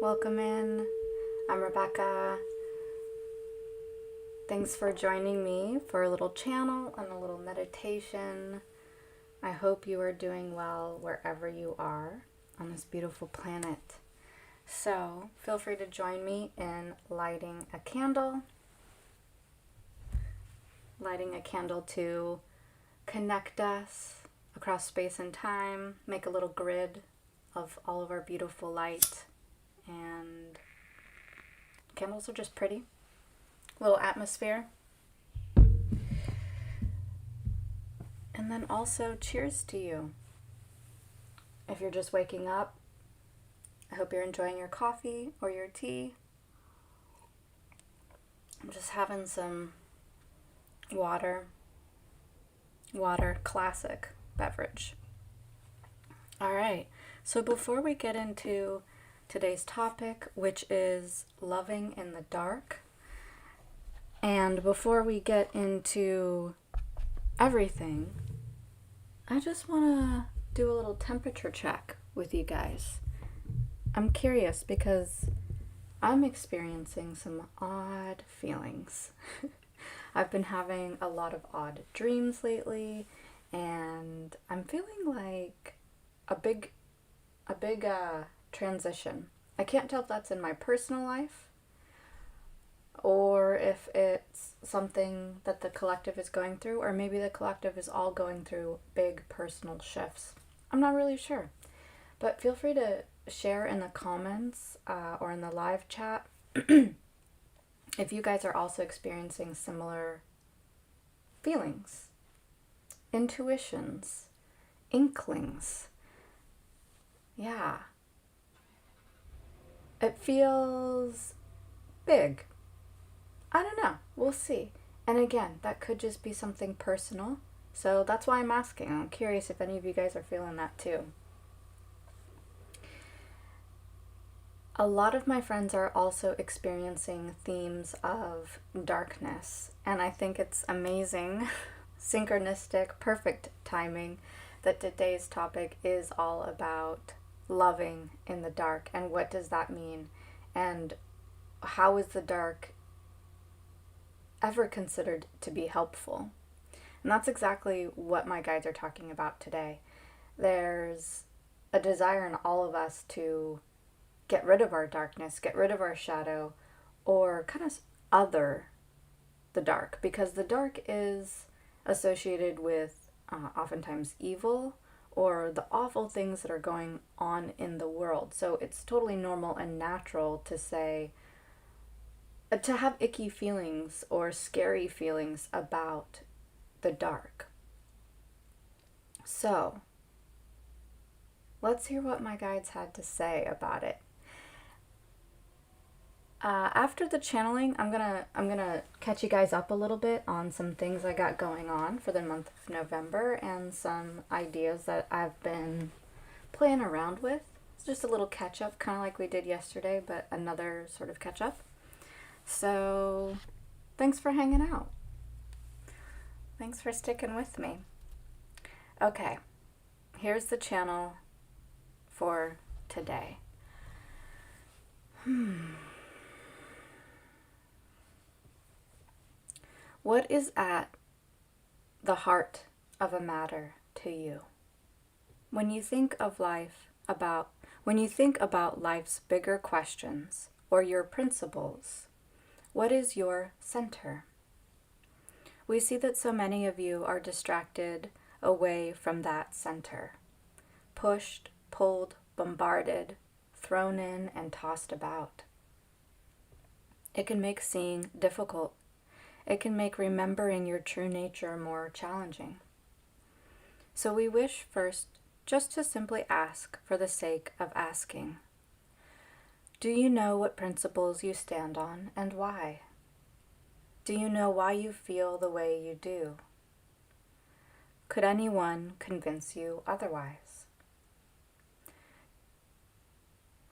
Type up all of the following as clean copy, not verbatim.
welcome in. I'm Rebecca. Thanks for joining me for a little channel and a little meditation. I hope you are doing well wherever you are on this beautiful planet. So feel free to join me in lighting a candle to connect us across space and time, make a little grid of all of our beautiful light. And candles are just pretty. Little atmosphere. And then also cheers to you. If you're just waking up, I hope you're enjoying your coffee or your tea. I'm just having some water, classic beverage. All right, so before we get into today's topic, which is loving in the dark, and before we get into everything, I just want to do a little temperature check with you guys. I'm curious because I'm experiencing some odd feelings. I've been having a lot of odd dreams lately, and I'm feeling like a big transition. I can't tell if that's in my personal life or if it's something that the collective is going through, or maybe the collective is all going through big personal shifts. I'm not really sure, but feel free to share in the comments or in the live chat if you guys are also experiencing similar feelings, intuitions, inklings. Yeah. It feels big. I don't know. We'll see. And again, that could just be something personal. So that's why I'm asking. I'm curious if any of you guys are feeling that too. A lot of my friends are also experiencing themes of darkness. And I think it's amazing, synchronistic, perfect timing that today's topic is all about loving in the dark. And what does that mean? And how is the dark ever considered to be helpful? And that's exactly what my guides are talking about today. There's a desire in all of us to get rid of our darkness, get rid of our shadow, or kind of other the dark, because the dark is associated with oftentimes evil or the awful things that are going on in the world. So it's totally normal and natural to say, to have icky feelings or scary feelings about the dark. So let's hear what my guides had to say about it. After the channeling, I'm gonna catch you guys up a little bit on some things I got going on for the month of November and some ideas that I've been playing around with. It's just a little catch up, kind of like we did yesterday, but another sort of catch up. So thanks for hanging out. Thanks for sticking with me. Okay, here's the channel for today. What is at the heart of a matter to you? When you think about life's bigger questions or your principles, what is your center? We see that so many of you are distracted away from that center, pushed, pulled, bombarded, thrown in, and tossed about. It can make seeing difficult. It can make remembering your true nature more challenging. So we wish first just to simply ask for the sake of asking. Do you know what principles you stand on and why? Do you know why you feel the way you do? Could anyone convince you otherwise?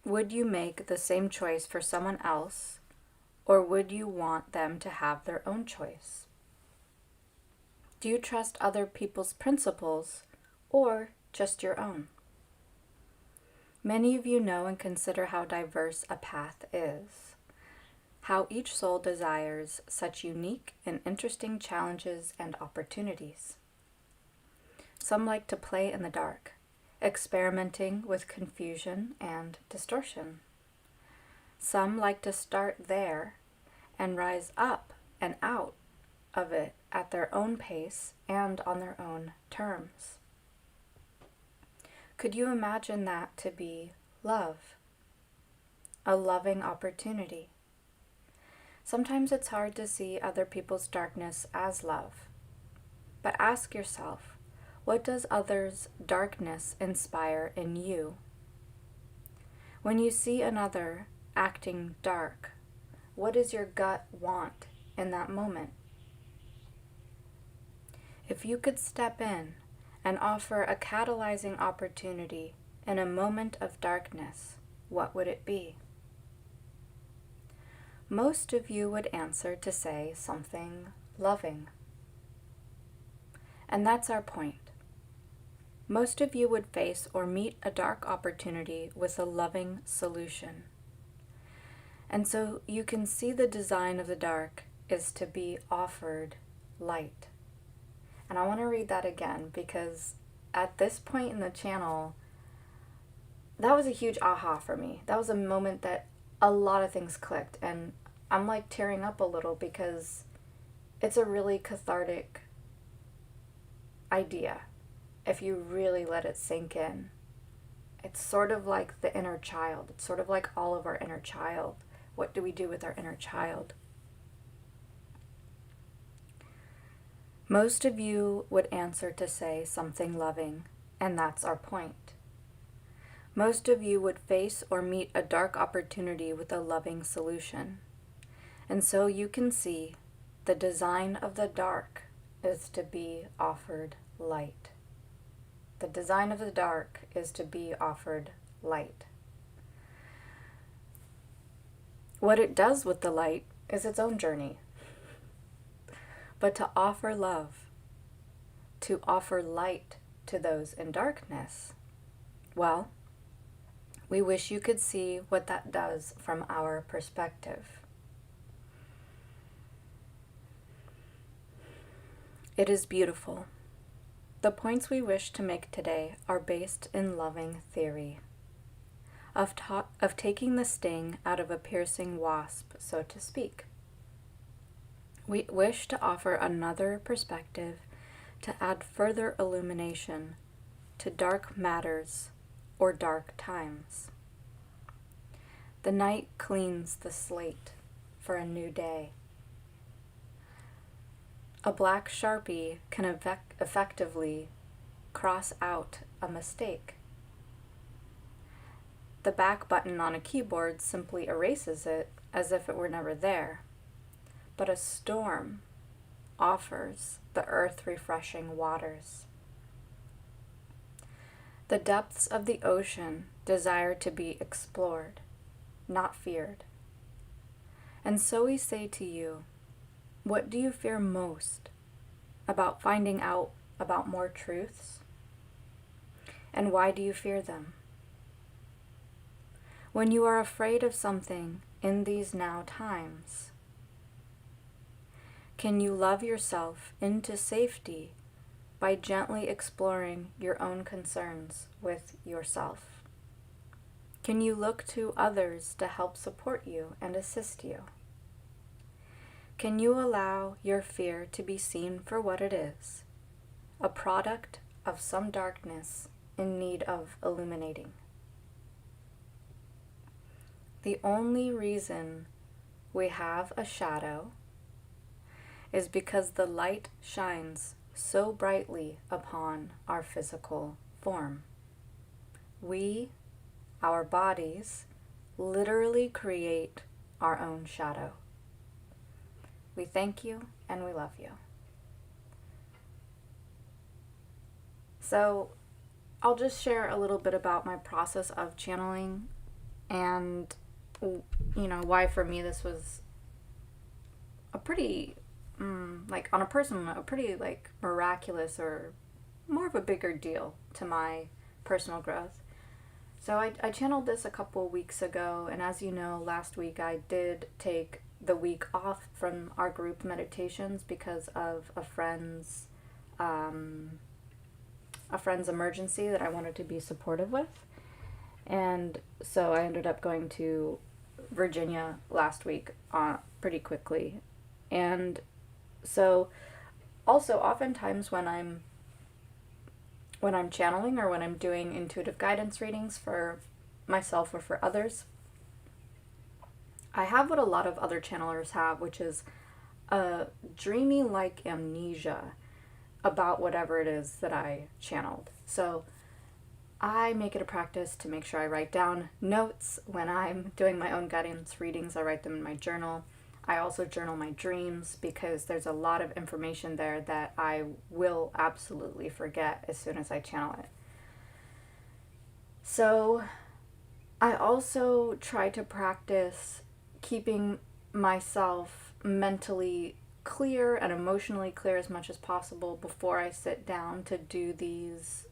Would you make the same choice for someone else, or would you want them to have their own choice? Do you trust other people's principles or just your own? Many of you know and consider how diverse a path is, how each soul desires such unique and interesting challenges and opportunities. Some like to play in the dark, experimenting with confusion and distortion. Some like to start there and rise up and out of it at their own pace and on their own terms. Could you imagine that to be love? A loving opportunity. Sometimes it's hard to see other people's darkness as love. But ask yourself, what does others' darkness inspire in you? When you see another acting dark, what does your gut want in that moment? If you could step in and offer a catalyzing opportunity in a moment of darkness, what would it be? Most of you would answer to say something loving. And that's our point. Most of you would face or meet a dark opportunity with a loving solution. And so you can see the design of the dark is to be offered light. And I want to read that again because at this point in the channel, that was a huge aha for me. That was a moment that a lot of things clicked, and I'm like tearing up a little because it's a really cathartic idea if you really let it sink in. It's sort of like the inner child. It's sort of like all of our inner child. What do we do with our inner child? Most of you would answer to say something loving, and that's our point. Most of you would face or meet a dark opportunity with a loving solution. And so you can see the design of the dark is to be offered light. The design of the dark is to be offered light. What it does with the light is its own journey. But to offer love, to offer light to those in darkness, well, we wish you could see what that does from our perspective. It is beautiful. The points we wish to make today are based in loving theory, of taking the sting out of a piercing wasp, so to speak. We wish to offer another perspective to add further illumination to dark matters or dark times. The night cleans the slate for a new day. A black Sharpie can effectively cross out a mistake. The back button on a keyboard simply erases it as if it were never there. But a storm offers the earth-refreshing waters. The depths of the ocean desire to be explored, not feared. And so we say to you, what do you fear most about finding out about more truths? And why do you fear them? When you are afraid of something in these now times, can you love yourself into safety by gently exploring your own concerns with yourself? Can you look to others to help support you and assist you? Can you allow your fear to be seen for what it is, a product of some darkness in need of illuminating? The only reason we have a shadow is because the light shines so brightly upon our physical form. We, our bodies, literally create our own shadow. We thank you and we love you. So I'll just share a little bit about my process of channeling and, why for me this was a pretty, on a personal, a pretty miraculous or more of a bigger deal to my personal growth. So I channeled this a couple weeks ago, and as you know, last week I did take the week off from our group meditations because of um, a friend's emergency that I wanted to be supportive with. And so I ended up going to Virginia last week pretty quickly. And so also oftentimes when I'm channeling or when I'm doing intuitive guidance readings for myself or for others, I have what a lot of other channelers have, which is a dreamy like amnesia about whatever it is that I channeled. So I make it a practice to make sure I write down notes when I'm doing my own guidance readings. I write them in my journal. I also journal my dreams because there's a lot of information there that I will absolutely forget as soon as I channel it. So I also try to practice keeping myself mentally clear and emotionally clear as much as possible before I sit down to do these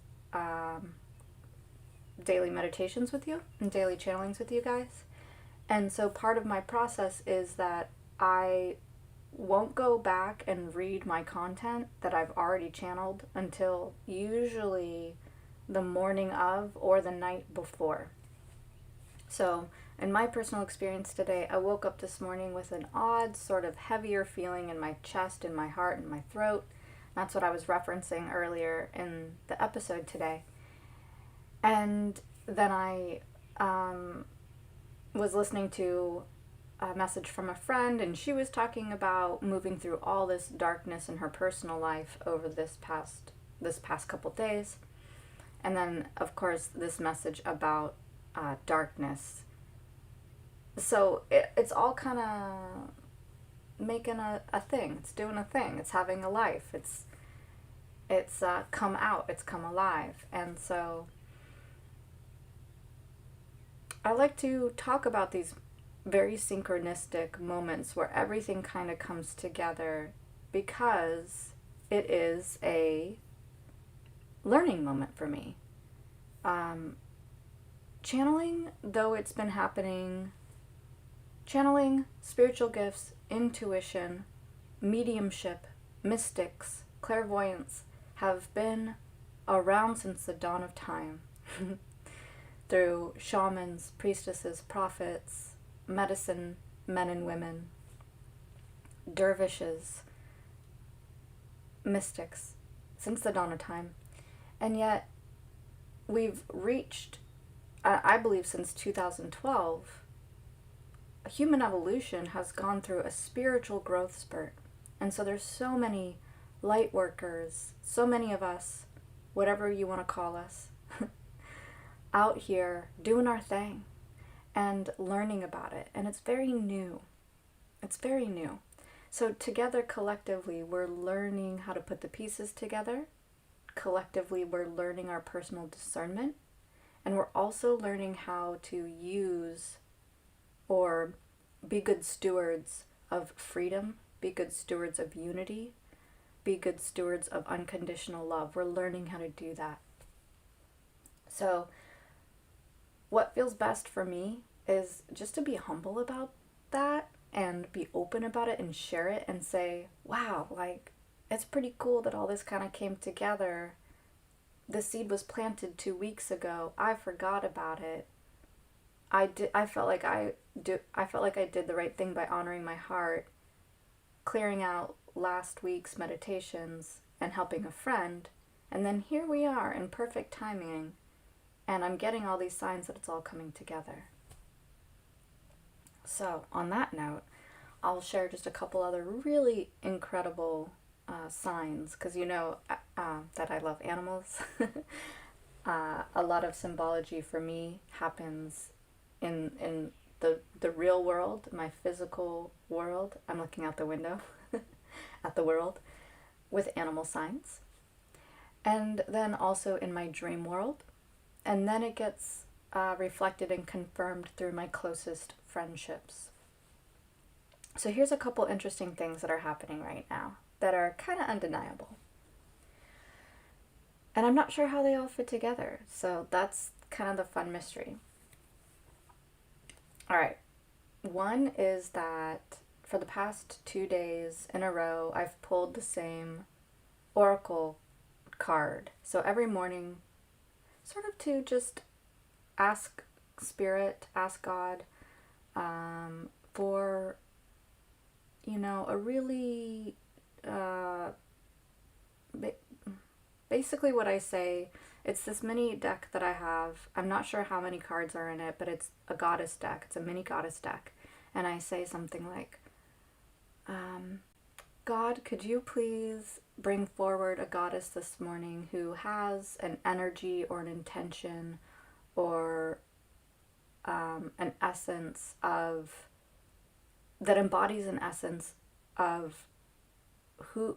daily meditations with you and daily channelings with you guys. And so part of my process is that I won't go back and read my content that I've already channeled until usually the morning of or the night before. So in my personal experience today, I woke up this morning with an odd sort of heavier feeling in my chest, in my heart, in my throat. That's what I was referencing earlier in the episode today. And then I was listening to a message from a friend, and she was talking about moving through all this darkness in her personal life over this past couple days. And then, of course, this message about darkness. So it's all kind of making a thing. It's doing a thing. It's having a life. It's come out. It's come alive. And so I like to talk about these very synchronistic moments where everything kind of comes together because it is a learning moment for me. Channeling, though it's been happening, channeling, spiritual gifts, intuition, mediumship, mystics, clairvoyance have been around since the dawn of time. Through shamans, priestesses, prophets, medicine men and women, dervishes, mystics, since the dawn of time. And yet we've reached, I believe since 2012, human evolution has gone through a spiritual growth spurt. And so there's so many light workers, so many of us, whatever you want to call us, out here doing our thing and learning about it. And it's very new. It's very new. So together, collectively, we're learning how to put the pieces together. Collectively, we're learning our personal discernment. And we're also learning how to use or be good stewards of freedom, be good stewards of unity, be good stewards of unconditional love. We're learning how to do that. So what feels best for me is just to be humble about that and be open about it and share it and say, wow, like, it's pretty cool that all this kind of came together. The seed was planted 2 weeks ago. I forgot about it. I felt like I did the right thing by honoring my heart, clearing out last week's meditations and helping a friend. And then here we are in perfect timing. And I'm getting all these signs that it's all coming together. So, on that note, I'll share just a couple other really incredible signs, because you know that I love animals. A lot of symbology for me happens in the real world, my physical world. I'm looking out the window at the world with animal signs. And then also in my dream world. And then it gets reflected and confirmed through my closest friendships. So here's a couple interesting things that are happening right now that are kind of undeniable. And I'm not sure how they all fit together. So that's kind of the fun mystery. All right. One is that for the past 2 days in a row, I've pulled the same oracle card. So every morning, sort of to just ask Spirit, ask God for, a really, basically what I say, it's this mini deck that I have. I'm not sure how many cards are in it, but it's a goddess deck. It's a mini goddess deck. And I say something like, God, could you please bring forward a goddess this morning who has an energy or an intention or an essence of, that embodies an essence of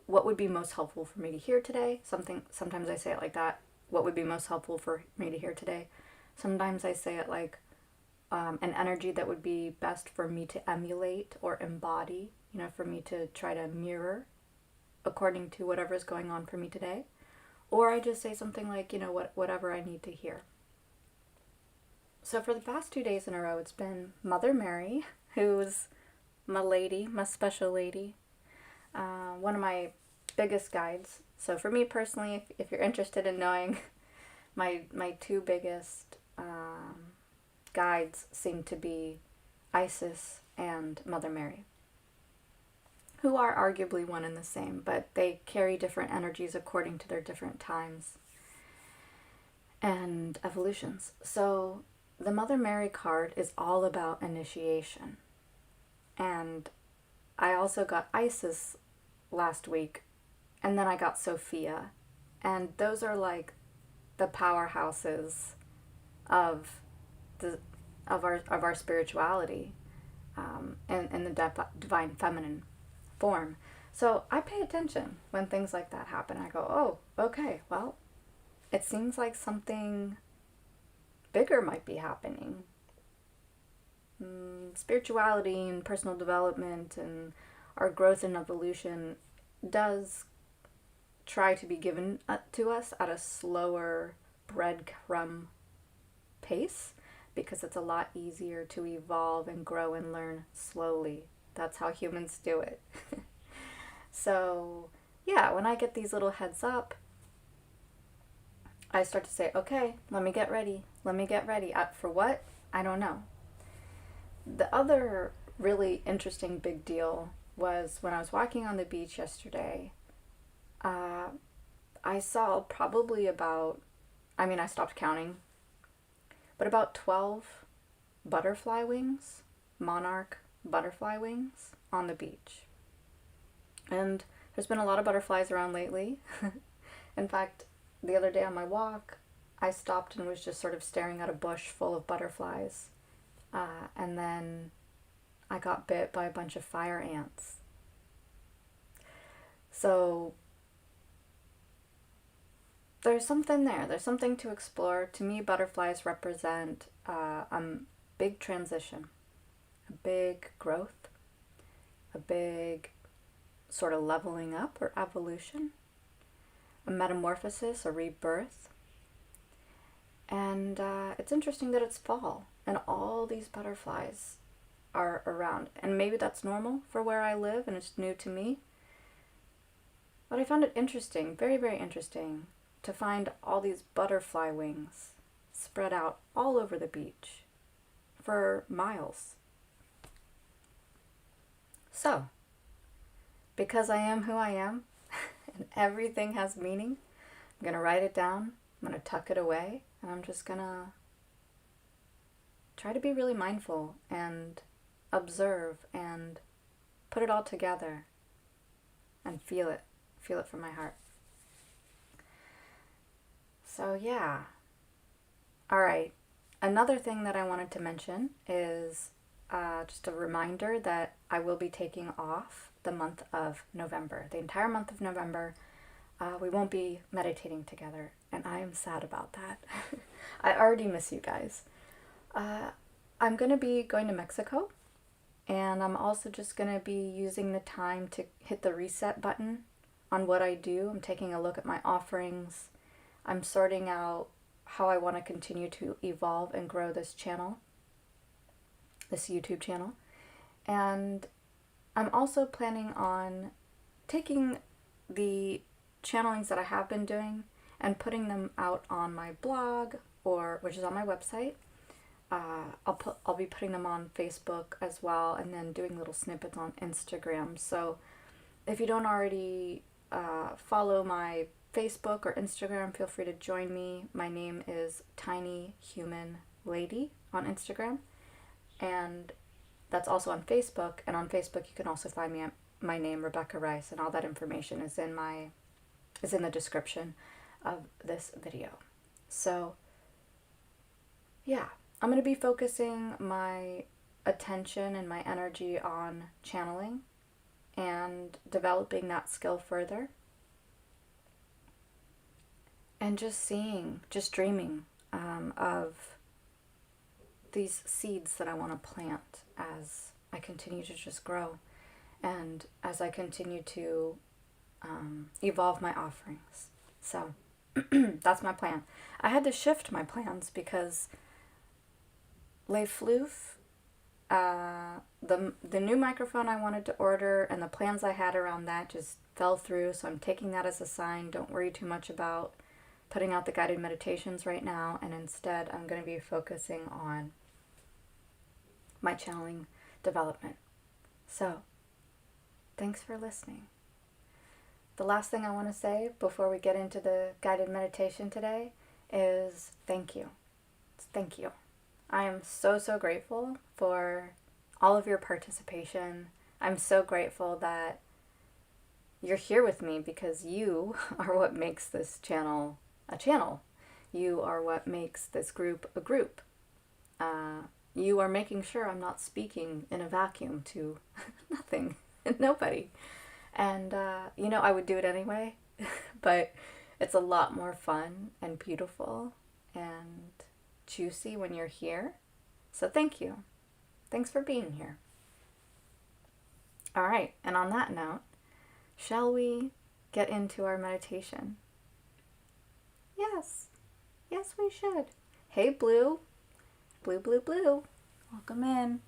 what would be most helpful for me to hear today. Sometimes I say it like that. What would be most helpful for me to hear today? Sometimes I say it like an energy that would be best for me to emulate or embody, for me to try to mirror according to whatever is going on for me today. Or I just say something like, whatever I need to hear. So for the past 2 days in a row, it's been Mother Mary, who's my lady, my special lady, one of my biggest guides. So for me personally, if you're interested in knowing, my two biggest guides seem to be Isis and Mother Mary, who are arguably one and the same, but they carry different energies according to their different times and evolutions. So the Mother Mary card is all about initiation. And I also got Isis last week, and then I got Sophia. And those are like the powerhouses of our spirituality, in the divine feminine form. So I pay attention when things like that happen. I go, oh, okay, well, it seems like something bigger might be happening. Spirituality and personal development and our growth and evolution does try to be given to us at a slower breadcrumb pace, because it's a lot easier to evolve and grow and learn slowly. That's how humans do it. So, yeah, when I get these little heads up, I start to say, okay, let me get ready. For what? I don't know. The other really interesting big deal was when I was walking on the beach yesterday, I saw probably about, I stopped counting, but about 12 butterfly wings, monarch butterfly wings on the beach. And there's been a lot of butterflies around lately. In fact, the other day on my walk, I stopped and was just sort of staring at a bush full of butterflies. And then I got bit by a bunch of fire ants. So there's something there. There's something to explore. To me, butterflies represent a big transition, a big growth, a big sort of leveling up or evolution, a metamorphosis, a rebirth. And it's interesting that it's fall and all these butterflies are around. And maybe that's normal for where I live and it's new to me. But I found it interesting, very, very interesting, to find all these butterfly wings spread out all over the beach for miles. So, because I am who I am and everything has meaning, I'm going to write it down, I'm going to tuck it away, and I'm just going to try to be really mindful and observe and put it all together and feel it from my heart. So yeah. All right. Another thing that I wanted to mention is just a reminder that I will be taking off the month of November. The entire month of November, we won't be meditating together, and I am sad about that. I already miss you guys. I'm going to be going to Mexico, and I'm also just going to be using the time to hit the reset button on what I do. I'm taking a look at my offerings. I'm sorting out how I want to continue to evolve and grow this channel, this YouTube channel. And I'm also planning on taking the channelings that I have been doing and putting them out on my blog, or which is on my website. I'll be putting them on Facebook as well, and then doing little snippets on Instagram. So if you don't already follow my Facebook or Instagram, feel free to join me. My name is Tiny Human Lady on Instagram, and that's also on Facebook. And on Facebook, you can also find me at my name, Rebecca Rice, and all that information is in the description of this video. So yeah, I'm going to be focusing my attention and my energy on channeling and developing that skill further, and just dreaming of these seeds that I want to plant as I continue to just grow, and as I continue to evolve my offerings. So that's my plan. I had to shift my plans because Les Floof, the new microphone I wanted to order and the plans I had around that just fell through, so I'm taking that as a sign. Don't worry too much about putting out the guided meditations right now, and instead I'm going to be focusing on my channeling development. So, thanks for listening. The last thing I want to say before we get into the guided meditation today is thank you. Thank you. I am so, so grateful for all of your participation. I'm so grateful that you're here with me, because you are what makes this channel a channel. You are what makes this group a group. You are making sure I'm not speaking in a vacuum to nothing and nobody. And, I would do it anyway, but it's a lot more fun and beautiful and juicy when you're here. So thank you. Thanks for being here. All right, and on that note, shall we get into our meditation? Yes. Yes, we should. Hey, Blue. Blue, Blue, Blue. Welcome in.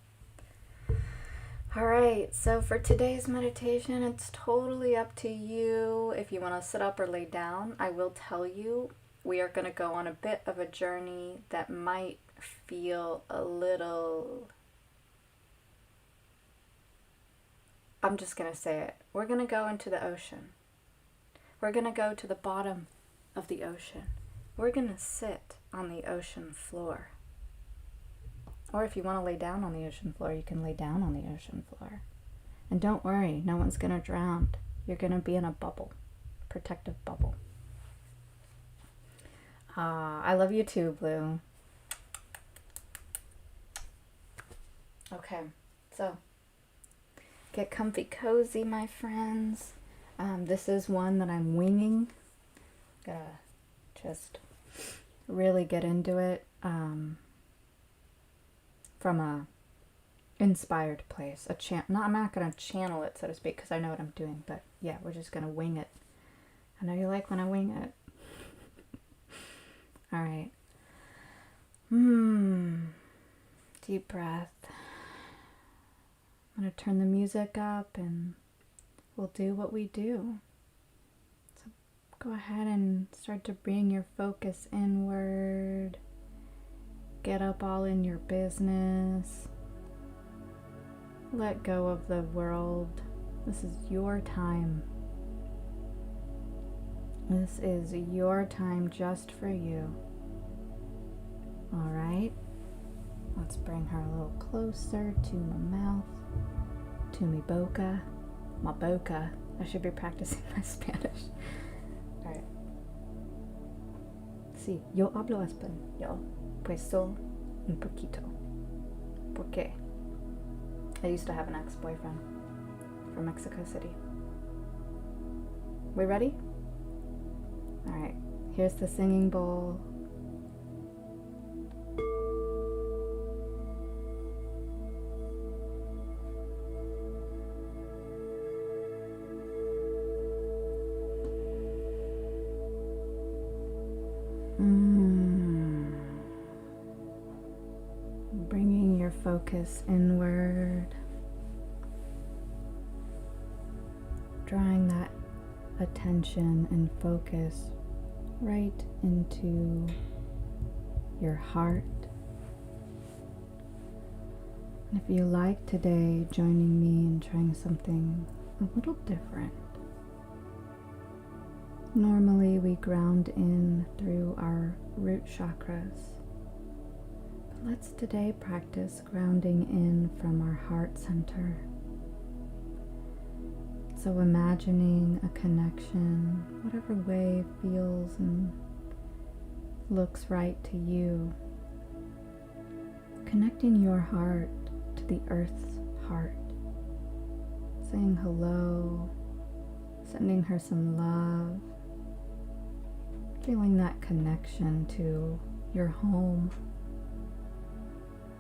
All right, so for today's meditation, it's totally up to you if you want to sit up or lay down. I will tell you, we are going to go on a bit of a journey that might feel a little... I'm just going to say it. We're going to go into the ocean. We're going to go to the bottom of the ocean. We're going to sit on the ocean floor. Or if you want to lay down on the ocean floor, you can lay down on the ocean floor. And don't worry, no one's going to drown. You're going to be in a bubble, protective bubble. I love you too, Blue. Okay, so get comfy cozy, my friends. This is one that I'm winging. Gotta just really get into it. From a inspired place. I'm not going to channel it, so to speak, because I know what I'm doing, but yeah, we're just going to wing it. I know you like when I wing it. All right. Deep breath. I'm going to turn the music up and we'll do what we do. So go ahead and start to bring your focus inward. Get up all in your business. Let go of the world. This is your time. This is your time just for you. All right. Let's bring her a little closer to my mouth, to mi boca. My boca. I should be practicing my Spanish. All right. Sí, yo hablo español. Puesto un poquito. ¿Por qué? I used to have an ex-boyfriend from Mexico City. We ready? Alright, here's the singing bowl. focus inward, drawing that attention and focus right into your heart. And if you like today, joining me in trying something a little different. Normally we ground in through our root chakras, but let's today practice grounding in from our heart center. So imagining a connection, whatever way feels and looks right to you, connecting your heart to the earth's heart, saying hello, sending her some love, feeling that connection to your home,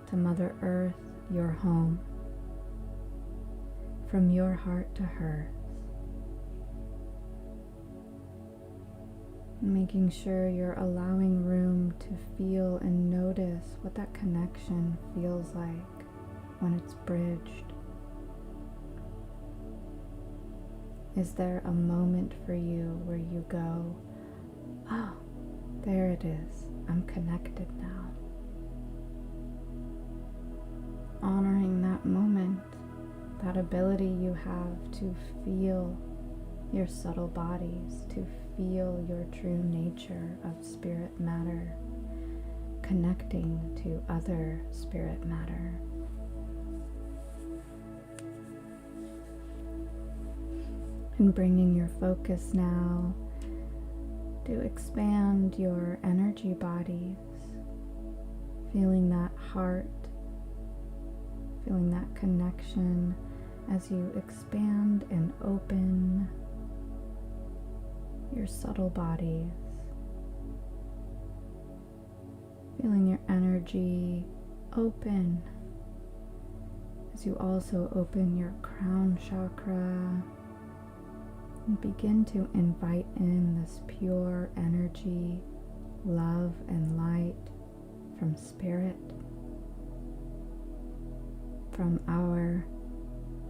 to Mother Earth, your home, from your heart to hers. Making sure you're allowing room to feel and notice what that connection feels like when it's bridged. Is there a moment for you where you go, oh, there it is, I'm connected now? Honoring that moment, that ability you have to feel your subtle bodies, to feel your true nature of spirit matter, connecting to other spirit matter. And bringing your focus now to expand your energy bodies, feeling that heart, feeling that connection as you expand and open your subtle bodies, feeling your energy open as you also open your crown chakra and begin to invite in this pure energy, love and light from spirit, from our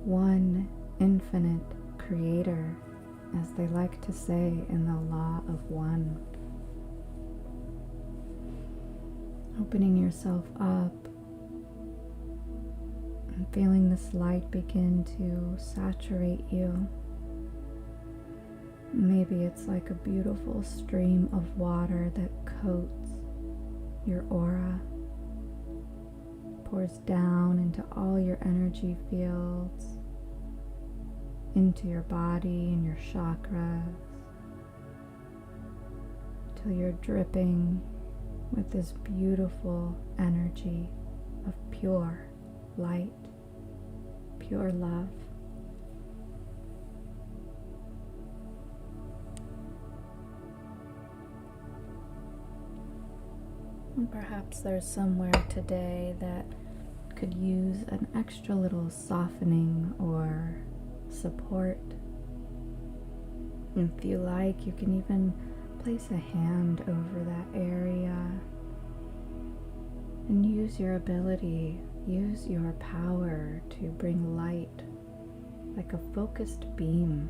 one infinite creator, as they like to say in the law of one. Opening yourself up and feeling this light begin to saturate you. Maybe it's like a beautiful stream of water that coats your aura, pours down into all your energy fields, into your body and your chakras, till you're dripping with this beautiful energy of pure light, pure love. And perhaps there's somewhere today that could use an extra little softening or support. And if you like, you can even place a hand over that area and use your ability, use your power to bring light like a focused beam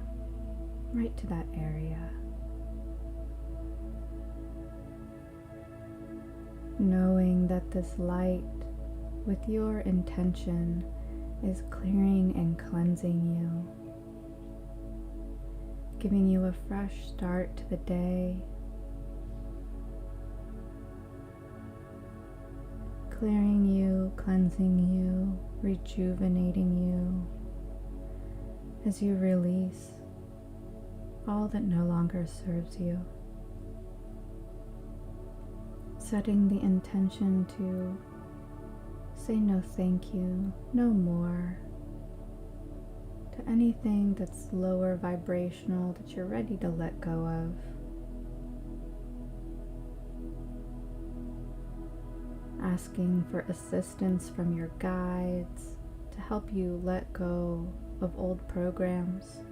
right to that area. Knowing that this light, with your intention, is clearing and cleansing you, giving you a fresh start to the day, clearing you, cleansing you, rejuvenating you as you release all that no longer serves you. Setting the intention to say no thank you, no more, to anything that's lower vibrational that you're ready to let go of. Asking for assistance from your guides to help you let go of old programs,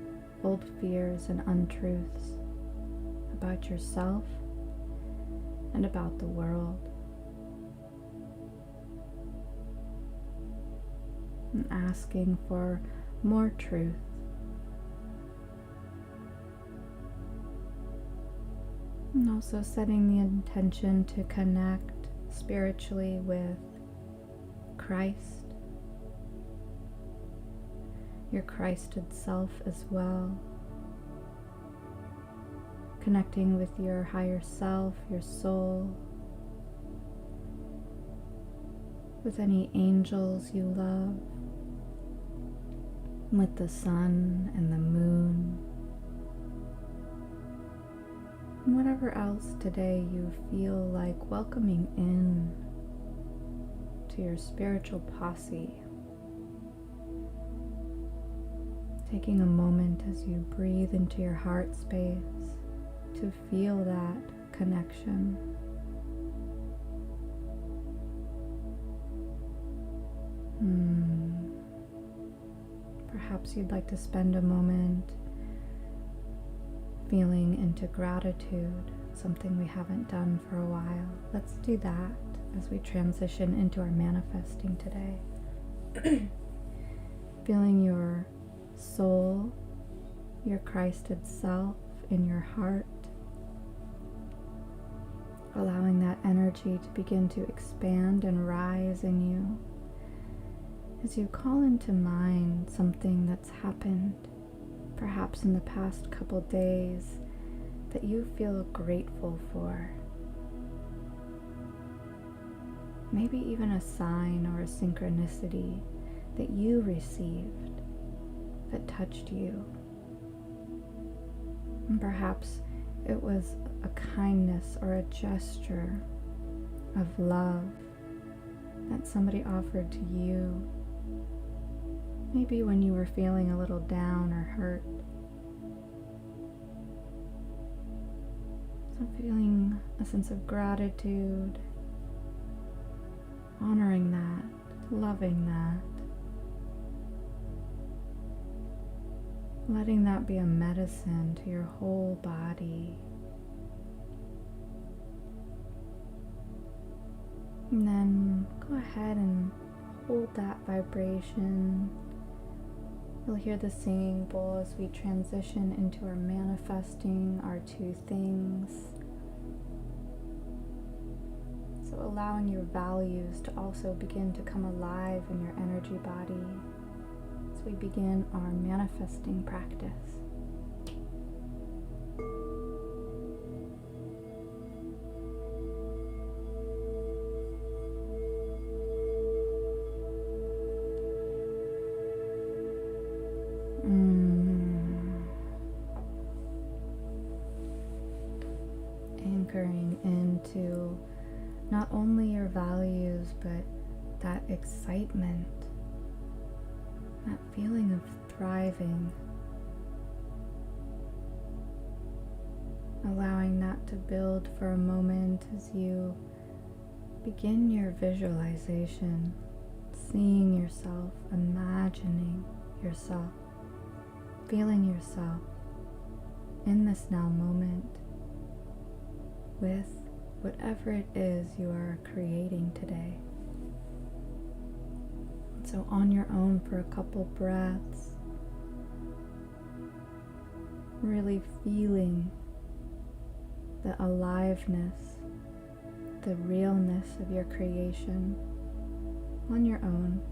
old fears and untruths about yourself and about the world. and asking for more truth. And also setting the intention to connect spiritually with Christ, your Christed self as well. Connecting with your higher self, your soul, with any angels you love, with the sun and the moon, and whatever else today you feel like welcoming in to your spiritual posse. Taking a moment as you breathe into your heart space to feel that connection. Perhaps you'd like to spend a moment feeling into gratitude, something we haven't done for a while. Let's do that as we transition into our manifesting today. Feeling your soul, your Christed self in your heart. Allowing that energy to begin to expand and rise in you as you call into mind something that's happened, perhaps in the past couple days, that you feel grateful for. Maybe even a sign or a synchronicity that you received that touched you. And perhaps it was a kindness or a gesture of love that somebody offered to you, maybe when you were feeling a little down or hurt. So feeling a sense of gratitude, honoring that, loving that, letting that be a medicine to your whole body. And then go ahead and hold that vibration. You'll hear the singing bowl as we transition into our manifesting our two things. So allowing your values to also begin to come alive in your energy body as we begin our manifesting practice. Anchoring into not only your values, but that excitement, that feeling of thriving, allowing that to build for a moment as you begin your visualization, seeing yourself, imagining yourself, feeling yourself in this now moment with whatever it is you are creating today. So on your own for a couple breaths, really feeling the aliveness, the realness of your creation on your own.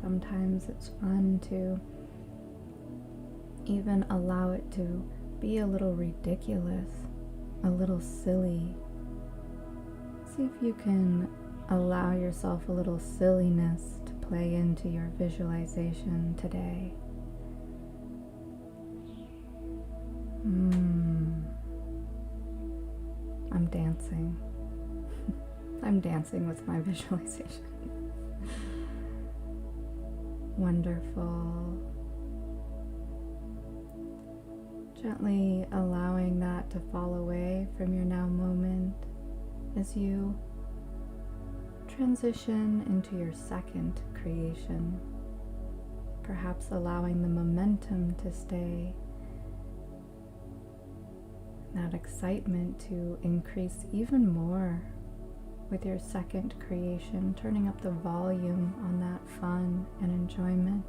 Sometimes it's fun to even allow it to be a little ridiculous, a little silly. See if you can allow yourself a little silliness to play into your visualization today. I'm dancing. I'm dancing with my visualization. Wonderful. Gently allowing that to fall away from your now moment as you transition into your second creation, perhaps allowing the momentum to stay, that excitement to increase even more with your second creation, turning up the volume on that fun and enjoyment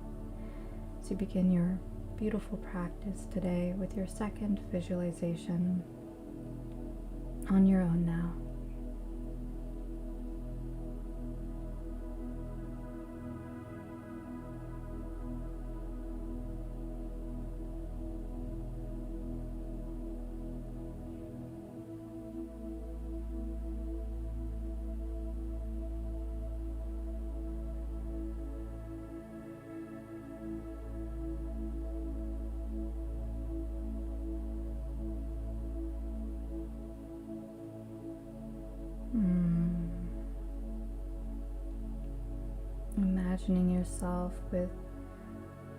as you begin your beautiful practice today with your second visualization on your own now. Imagining yourself with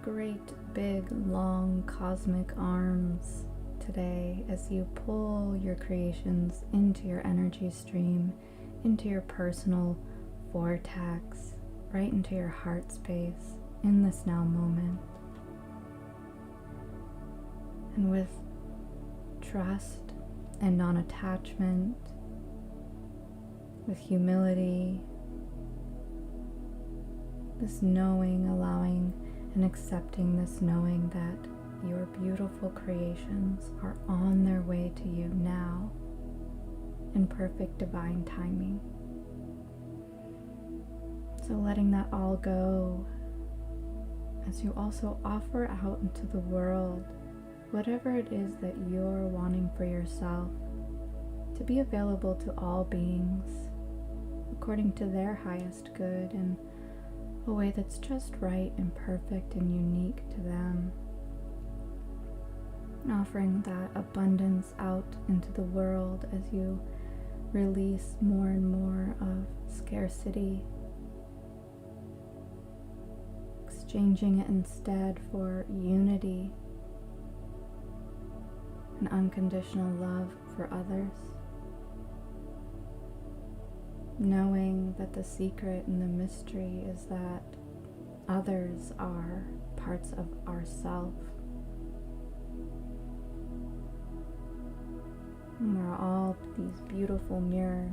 great, big, long cosmic arms today as you pull your creations into your energy stream, into your personal vortex, right into your heart space in this now moment. And with trust and non-attachment, with humility, this knowing, allowing and accepting this knowing that your beautiful creations are on their way to you now in perfect divine timing. So letting that all go as you also offer out into the world whatever it is that you're wanting for yourself to be available to all beings according to their highest good and a way that's just right and perfect and unique to them. And offering that abundance out into the world as you release more and more of scarcity, exchanging it instead for unity and unconditional love for others. Knowing that the secret and the mystery is that others are parts of ourself. And we're all these beautiful mirrors.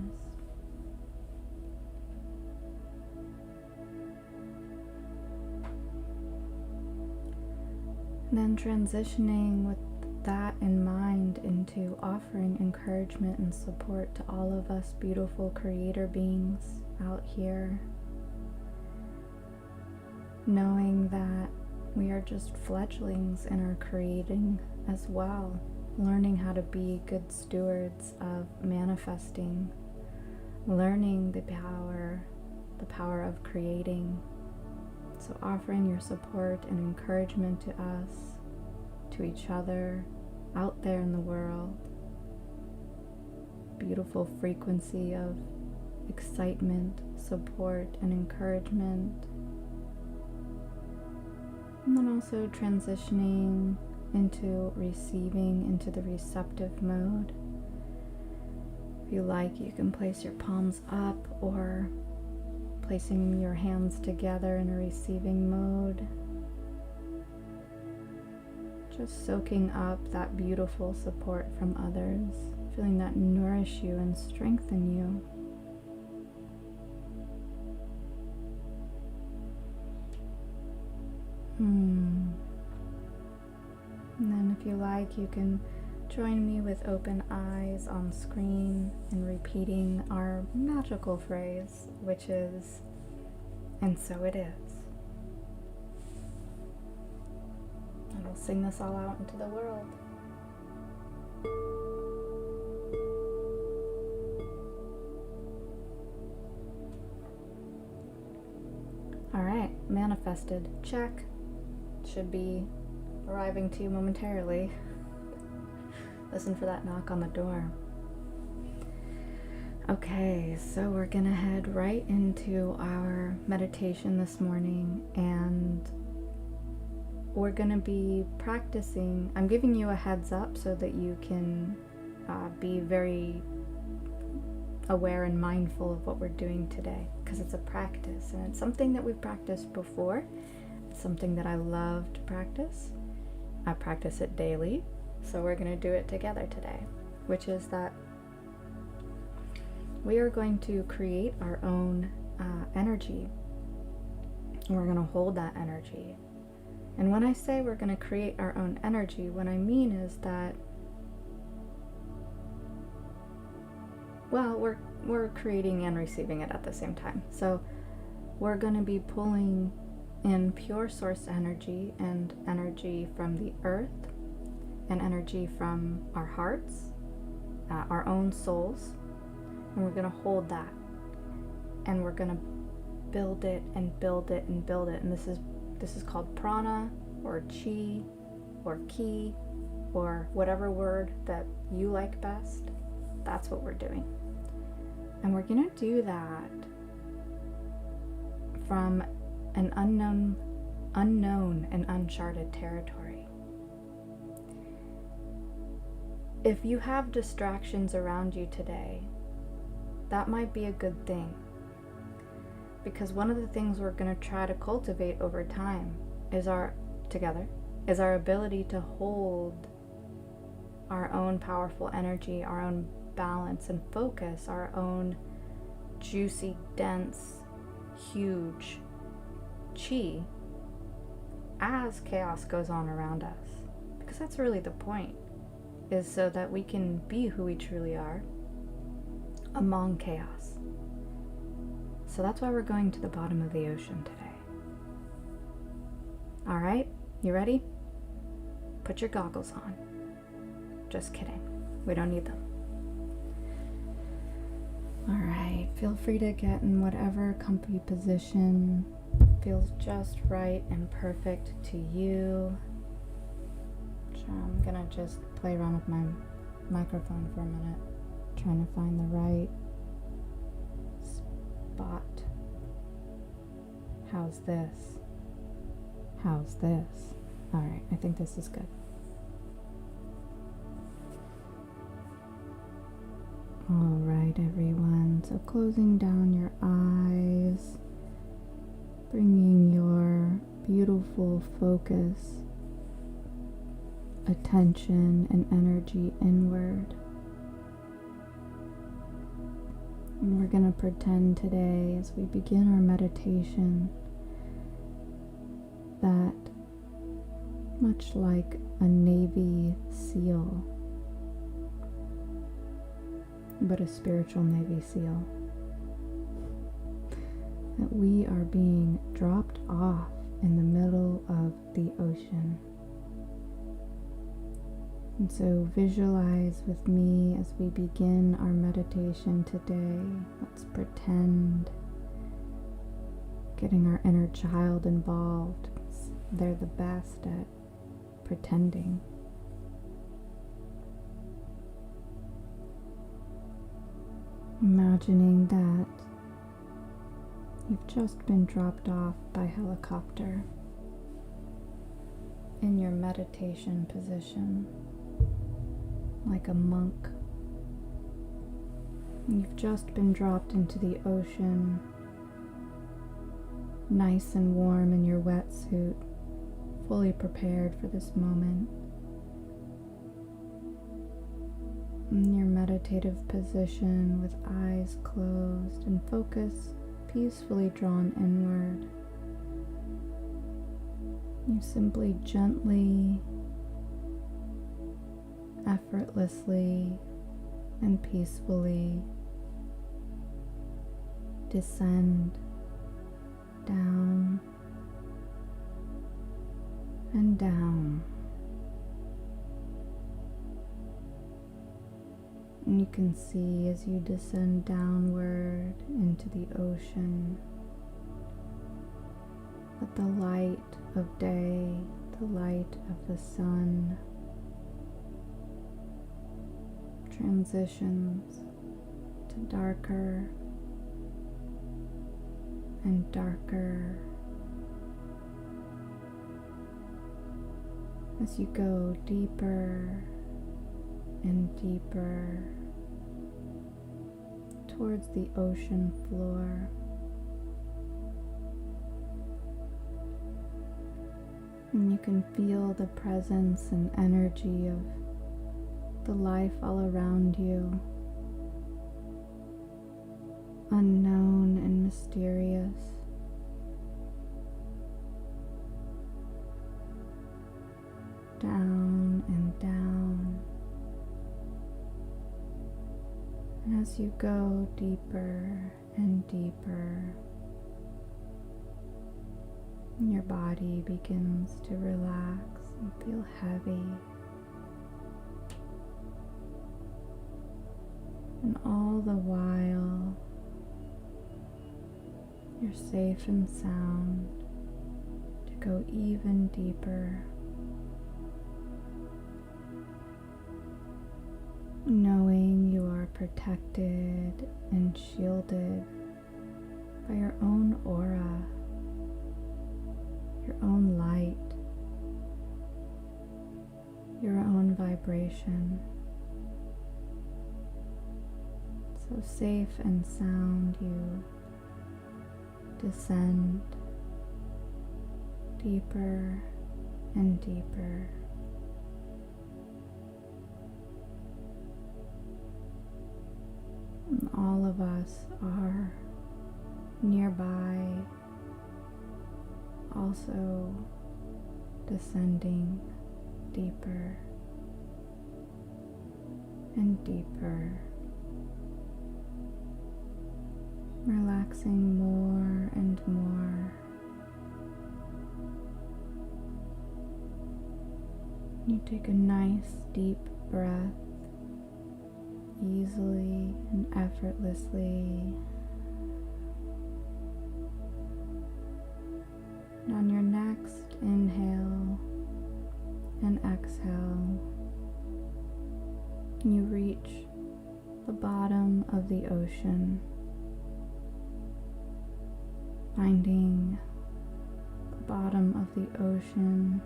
And then transitioning with that in mind into offering encouragement and support to all of us beautiful creator beings out here, knowing that we are just fledglings in our creating as well, learning how to be good stewards of manifesting, learning the power of creating. So offering your support and encouragement to us, to each other, out there in the world. Beautiful frequency of excitement, support, and encouragement. And then also transitioning into receiving, into the receptive mode. If you like, you can place your palms up or placing your hands together in a receiving mode. Just soaking up that beautiful support from others, feeling that nourish you and strengthen you. And then if you like, you can join me with open eyes on screen and repeating our magical phrase, which is, "And so it is." And we'll sing this all out into the world. All right, manifested, check. Should be arriving to you momentarily. Listen for that knock on the door. Okay, so we're gonna head right into our meditation this morning, and we're gonna be practicing. I'm giving you a heads up so that you can be very aware and mindful of what we're doing today, because it's a practice and it's something that we've practiced before. It's something that I love to practice. I practice it daily, so we're gonna do it together today, which is that we are going to create our own energy. And we're going to hold that energy. And when I say we're going to create our own energy, what I mean is that, well, we're creating and receiving it at the same time. So we're going to be pulling in pure source energy and energy from the earth and energy from our hearts, our own souls. And we're going to hold that, and we're going to build it and build it and build it. And this is called prana or chi or ki or whatever word that you like best. That's what we're doing. And we're going to do that from an unknown and uncharted territory. If you have distractions around you today, that might be a good thing, because one of the things we're going to try to cultivate over time is our ability to hold our own powerful energy, our own balance and focus, our own juicy, dense, huge chi as chaos goes on around us. Because that's really the point, is so that we can be who we truly are among chaos. So that's why we're going to the bottom of the ocean today. All right, you ready? Put your goggles on. Just kidding. We don't need them. All right, feel free to get in whatever comfy position feels just right and perfect to you. So I'm gonna just play around with my microphone for a minute, trying to find the right spot. How's this? How's this? All right, I think this is good. All right, everyone. So closing down your eyes, bringing your beautiful focus, attention, and energy inward. And we're going to pretend today, as we begin our meditation, that much like a Navy SEAL, but a spiritual Navy SEAL, that we are being dropped off in the middle of the ocean. And so visualize with me as we begin our meditation today. Let's pretend, getting our inner child involved. They're the best at pretending. Imagining that you've just been dropped off by helicopter in your meditation position, like a monk. You've just been dropped into the ocean, nice and warm in your wetsuit, fully prepared for this moment. In your meditative position with eyes closed and focus peacefully drawn inward, you simply gently, effortlessly, and peacefully descend down and down. And you can see as you descend downward into the ocean that the light of day, the light of the sun, transitions darker and darker as you go deeper and deeper towards the ocean floor. And you can feel the presence and energy of the life all around you, unknown and mysterious. Down and down. And as you go deeper and deeper, your body begins to relax and feel heavy. And all the while, you're safe and sound to go even deeper, knowing you are protected and shielded by your own aura, your own light, your own vibration. So safe and sound, you descend deeper and deeper. And all of us are nearby, also descending deeper and deeper, relaxing more and more. You take a nice deep breath, easily and effortlessly. And on your next inhale and exhale, you reach the bottom of the ocean, finding the bottom of the ocean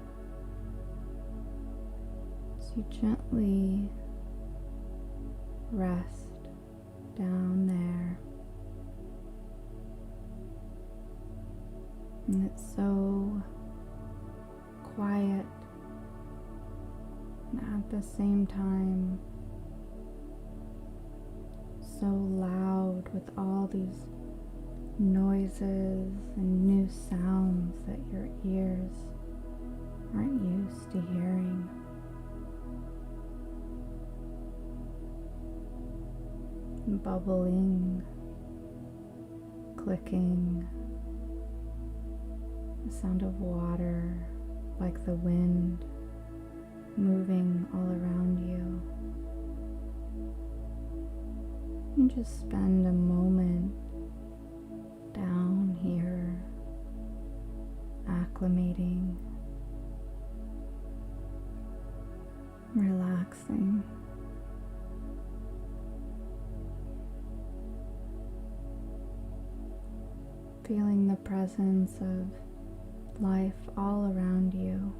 as you gently rest down there. And it's so quiet and at the same time so loud with all these noises and new sounds that your ears aren't used to hearing. Bubbling, clicking, the sound of water like the wind moving all around you. You just spend a moment down here, acclimating, relaxing. Feeling the presence of life all around you.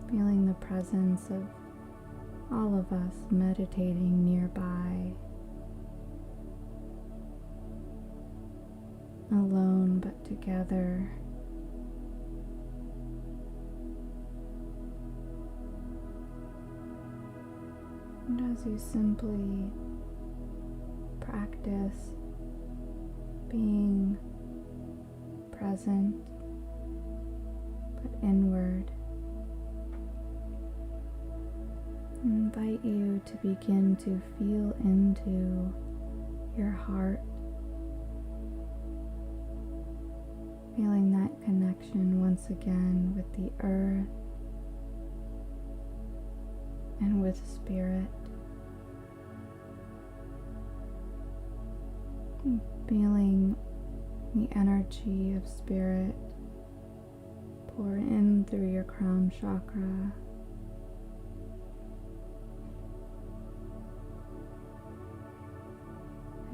Feeling the presence of all of us meditating nearby. Alone but together. And as you simply practice being present but inward, I invite you to begin to feel into your heart, feeling that connection once again with the earth and with spirit. Feeling the energy of spirit pour in through your crown chakra,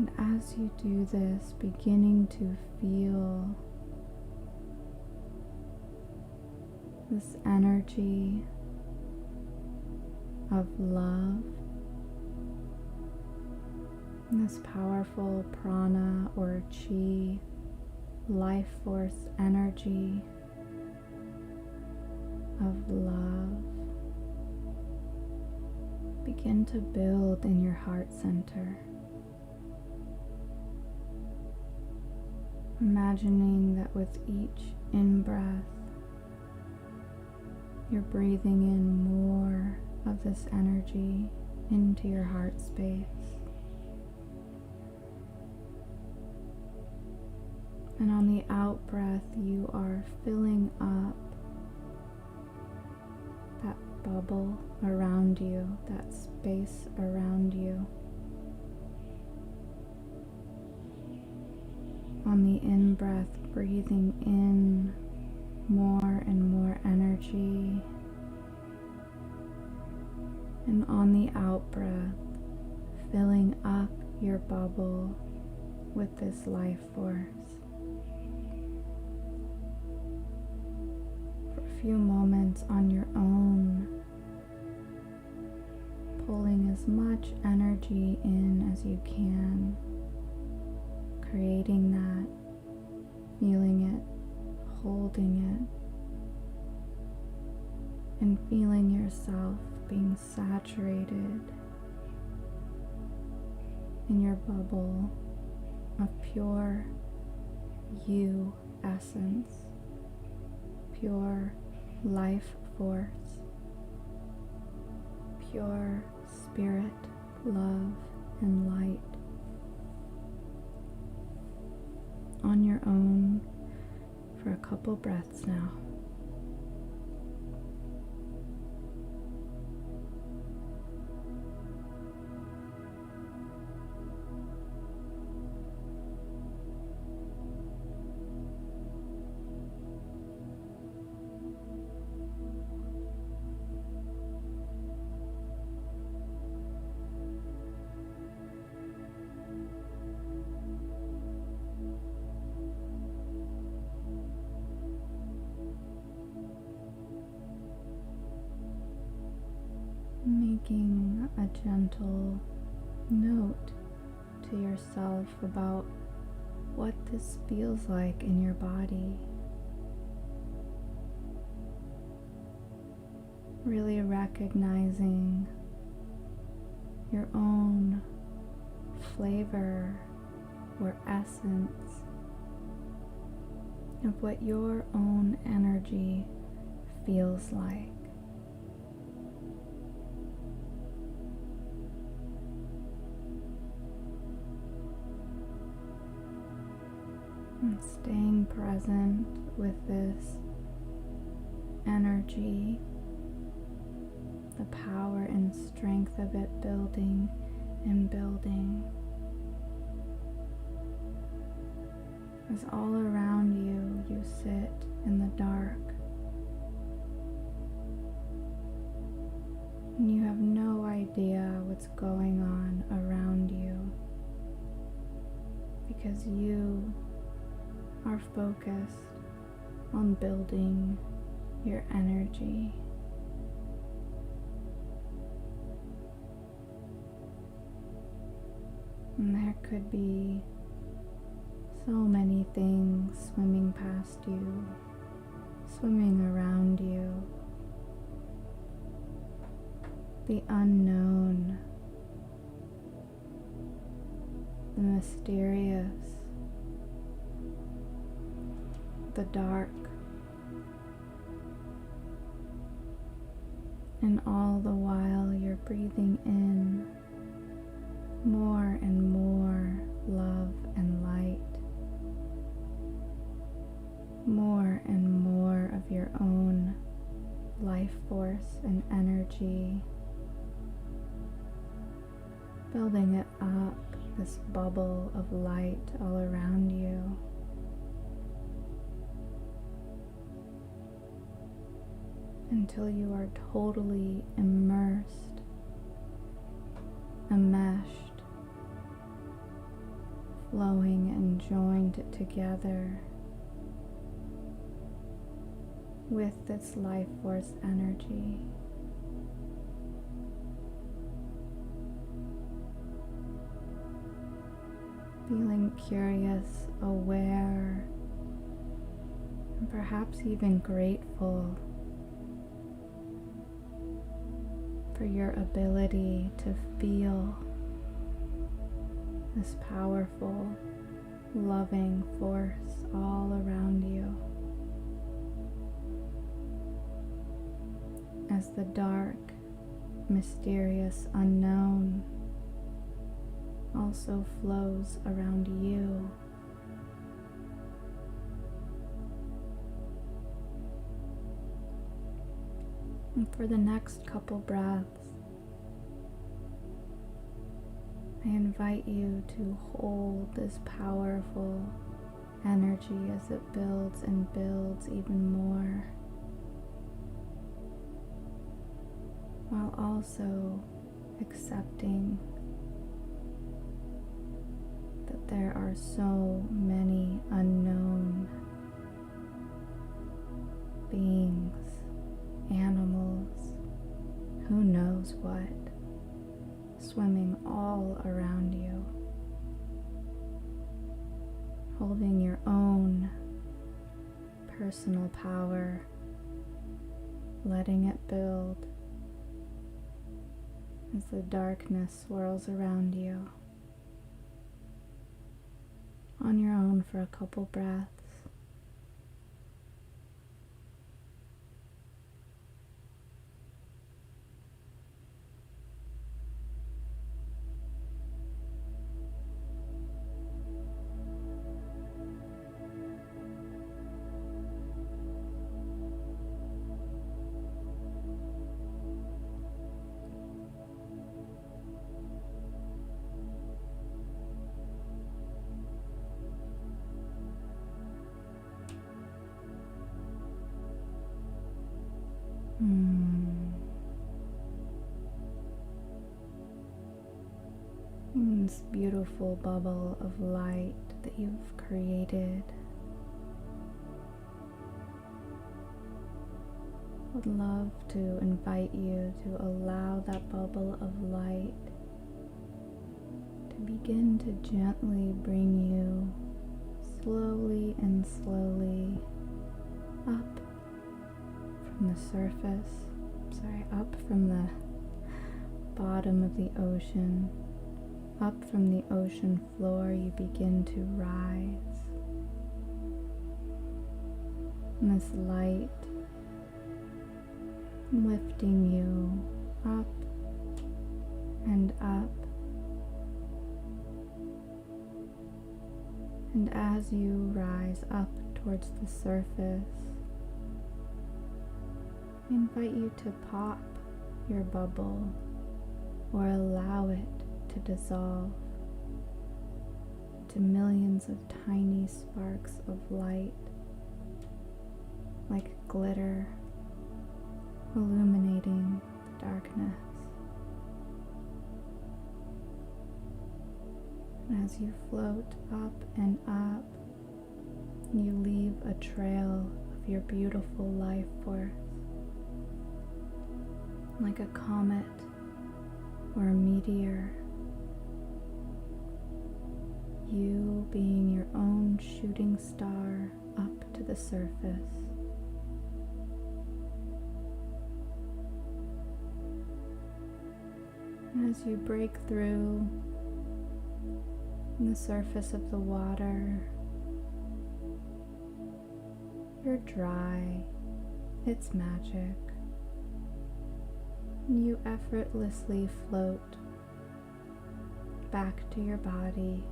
And as you do this, beginning to feel this energy of love, this powerful prana or chi, life force energy of love begin to build in your heart center. Imagining that with each in-breath, you're breathing in more of this energy into your heart space. And on the out breath, you are filling up that bubble around you, that space around you. On the in-breath, breathing in more and more energy. And on the out-breath, filling up your bubble with this life force. For a few moments on your own, pulling as much energy in as you can, creating that, feeling it, holding it, and feeling yourself being saturated in your bubble of pure you essence, pure life force, pure spirit, love, and light. On your own for a couple breaths now. Making a gentle note to yourself about what this feels like in your body. Really recognizing your own flavor or essence of what your own energy feels like. And staying present with this energy, the power and strength of it building and building. As all around you, you sit in the dark. And you have no idea what's going on around you, because you are focused on building your energy. And there could be so many things swimming past you, swimming around you. The unknown, the mysterious, the dark, and all the while you're breathing in more and more love and light, more and more of your own life force and energy, building it up, this bubble of light all around you. Until you are totally immersed, enmeshed flowing and joined together with this life force energy. Feeling curious, aware, and perhaps even grateful for your ability to feel this powerful, loving force all around you. As the dark, mysterious unknown also flows around you. And for the next couple breaths, I invite you to hold this powerful energy as it builds and builds even more, while also accepting that there are so many unknown beings, animals, who knows what, swimming all around you, holding your own personal power, letting it build as the darkness swirls around you. On your own for a couple breaths. This beautiful bubble of light that you've created. Would love to invite you to allow that bubble of light to begin to gently bring you slowly and slowly up from the surface, up from the bottom of the ocean. Up from the ocean floor, you begin to rise. And this light lifting you up and up. And as you rise up towards the surface, I invite you to pop your bubble or allow it to dissolve to millions of tiny sparks of light, like glitter, illuminating the darkness. And as you float up and up, you leave a trail of your beautiful life force, like a comet or a meteor. You being your own shooting star up to the surface. And as you break through the surface of the water, you're dry, it's magic. And you effortlessly float back to your body,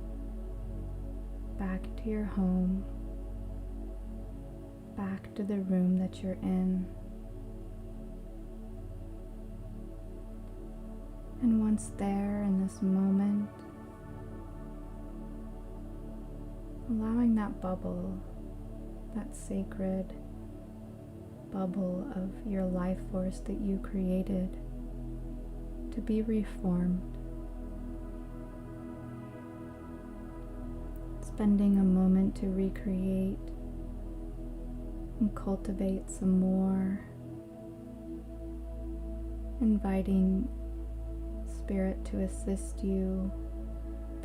back to your home, back to the room that you're in. And once there in this moment, allowing that bubble, that sacred bubble of your life force that you created, to be reformed. spending a moment to recreate and cultivate some more, inviting Spirit to assist you,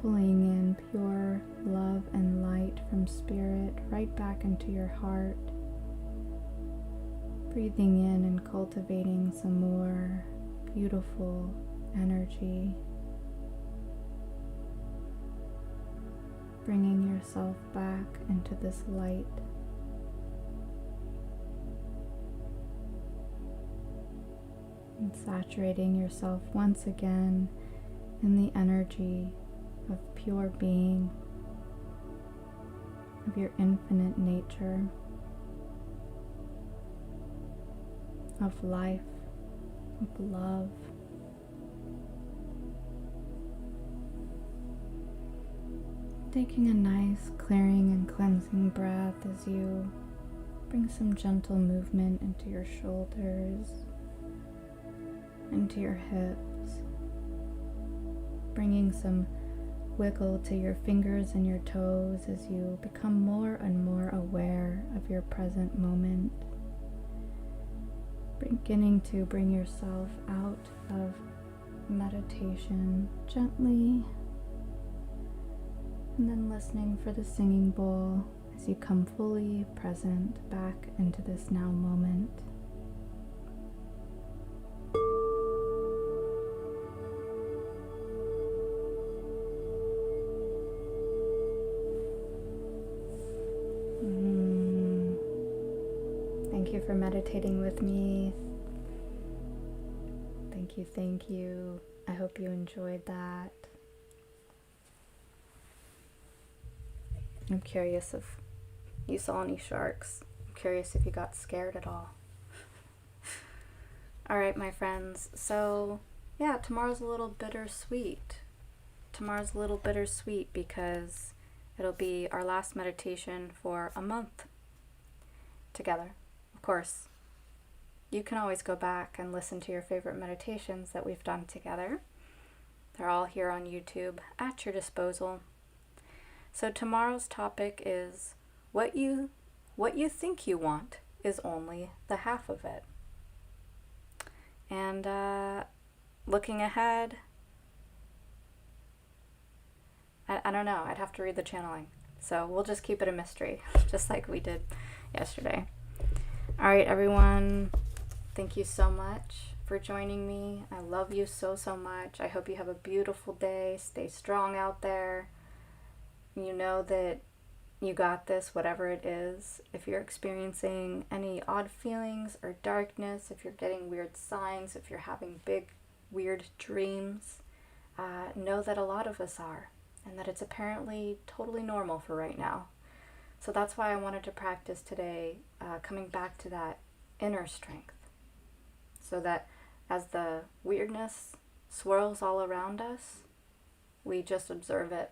pulling in pure love and light from Spirit right back into your heart, breathing in and cultivating some more beautiful energy, bringing yourself back into this light. And saturating yourself once again in the energy of pure being, of your infinite nature, of life, of love. Taking a nice clearing and cleansing breath as you bring some gentle movement into your shoulders, into your hips, bringing some wiggle to your fingers and your toes as you become more and more aware of your present moment, beginning to bring yourself out of meditation gently, and then listening for the singing bowl as you come fully present back into this now moment. Thank you for meditating with me. Thank you. I hope you enjoyed that. I'm curious if you saw any sharks. I'm curious if you got scared at all. Alright, my friends. So, yeah, tomorrow's a little bittersweet. Because it'll be our last meditation for a month together. Of course, you can always go back and listen to your favorite meditations that we've done together. They're all here on YouTube at your disposal. So tomorrow's topic is what you think you want is only the half of it. And looking ahead, I don't know, I'd have to read the channeling. So we'll just keep it a mystery, just like we did yesterday. All right, everyone, thank you so much for joining me. I love you so much. I hope you have a beautiful day. Stay strong out there. You know that you got this, whatever it is. If you're experiencing any odd feelings or darkness, if you're getting weird signs, if you're having big, weird dreams, know that a lot of us are, and that it's apparently totally normal for right now. So that's why I wanted to practice today, coming back to that inner strength, so that as the weirdness swirls all around us, we just observe it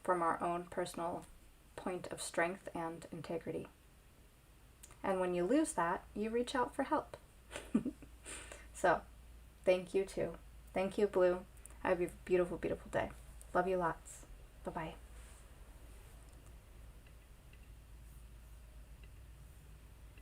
from our own personal point of strength and integrity. And when you lose that, you reach out for help. So, thank you too. Thank you, Blue. I hope you have a beautiful, beautiful day. Love you lots. Bye-bye.